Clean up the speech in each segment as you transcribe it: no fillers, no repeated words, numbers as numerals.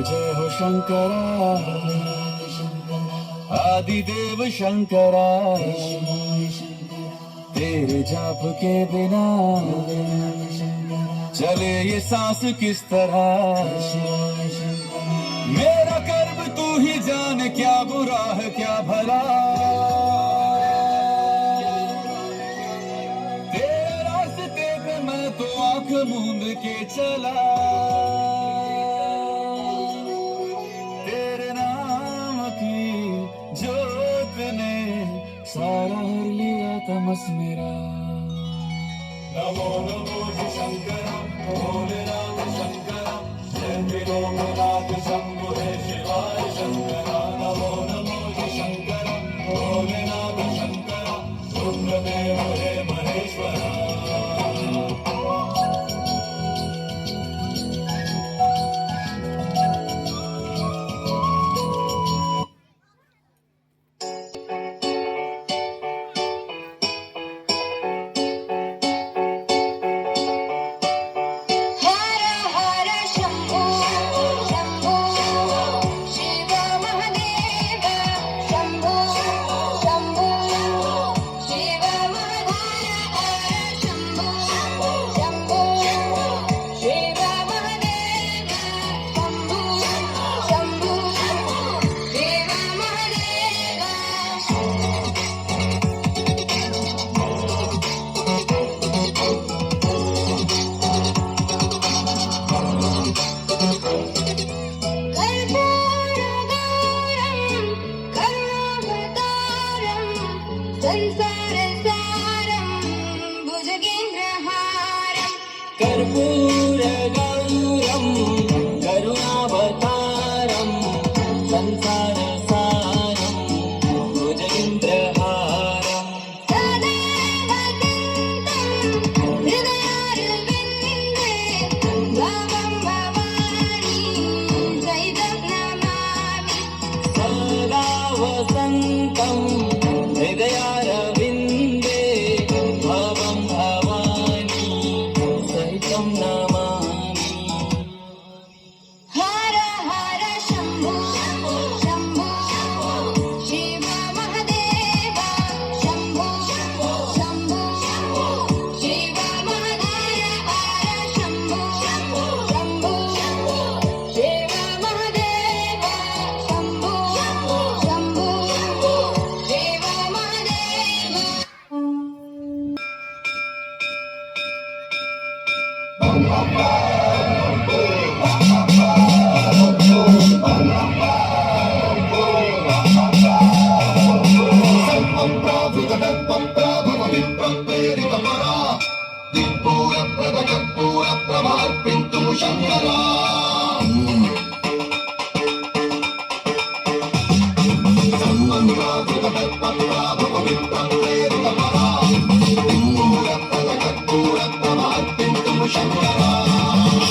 जय हो शंकरा आदिदेव शंकरा तेरे जाप के बिना चले ये सांस किस तरह। मेरा कर्म तू ही जान क्या बुरा है क्या भला। तेरे रास्ते पे मैं तो आंख मूंद के चला। तेरे नाम की जोत ने सारा हर लिया तमस मेरा। नमो नमो शंकर भोलेनाथ शंकर जय विलोमनाथ शंभो हे शिवाय शंकर। नमो नमो शंकर भोलेनाथ शंकर रुद्रदेव हे महेश्वर। कर्पूर गौरम करुणावतारम संसार सारम भुजगेन्द्रहारम सदैव चिन्तं हृदयारविन्दे भवं भवानी सहितं नमामि। सदा वसन्तं हृदयारविन्दे भवं भवानी सहितं नमामि। हर हर शंभो शंभो शिव महादेव शंभो शंभो शिव महादेव। हर शंभो शंभो शिव महादेव शंभो शंभो शिव महादेव।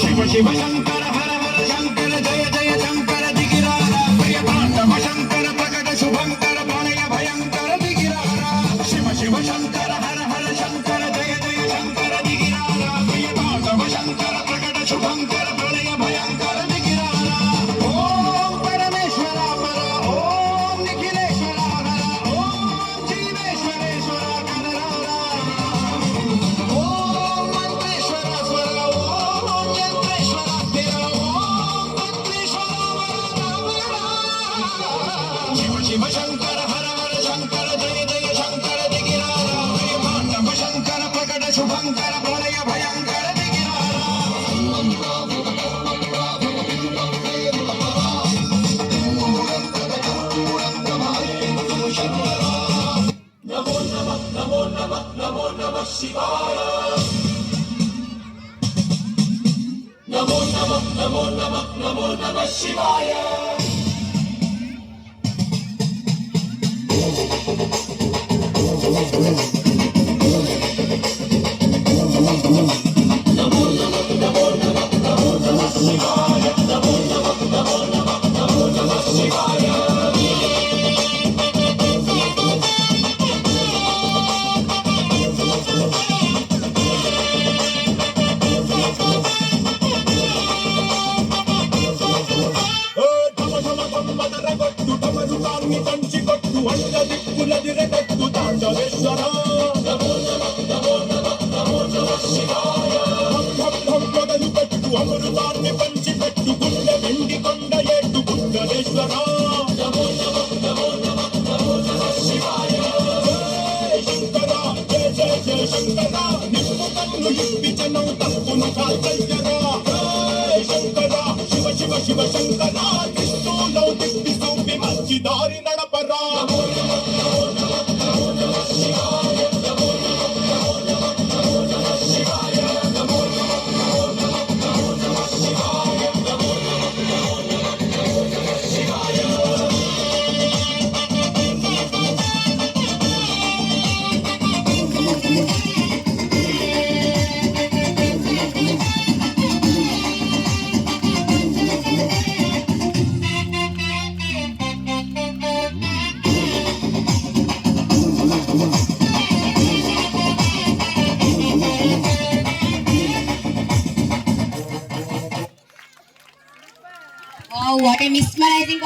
शिव शिव शंकर हर हर शंकर जय जय शंकर दिगिरारा प्रिय पांडव शंकर प्रकट शुभंकर प्रणय भयंकर दिगिरारा। शिव शिव शंकर हर हर शंकर जय जय शंकर दिगिरारा प्रिय पांडव शंकर प्रकट शुभंकर प्रणय भयंकर दिगिरारा। ओम परमेश्वरा परा ओम निखिलेश्वरा हरा ओम जीवेश्वरेश्वरा कनरारा। ओम मंत्रेश्वरा स्वरा ओम यंत्रेश्वरा तेरा ओम पत्रेश्वरा वरदामरा। शिव शिव शंकर हर हर शंकर जय जय शंकर दिगिरारा प्रिय पांडव शंकर प्रकट शुभंकर प्रणय भयंकर दिगिरारा। नमो नमः नमो नमः नमो नमः शिवाय। नमो नमः नमो नमः नमो नमः शिवाय। అమృతాన్ని పంచి కొట్టు అండ దిక్కులదిరగట్టు తాండవేశ్వర మొదలు పెట్టు అమృతాన్ని పంచి పెట్టు గుండె వెండి కొండ ఏటు గుండవేశ్వర శంకర జయ జయ జయ శంకర నిప్పు కన్ను ఇప్పించను తప్పును కాల్చయ్యరా శంకర శివ శివ శివ శంకర కృష్ణులో తిప్పి చూపి మంచి దారి నడపరా Wow, what a mesmerizing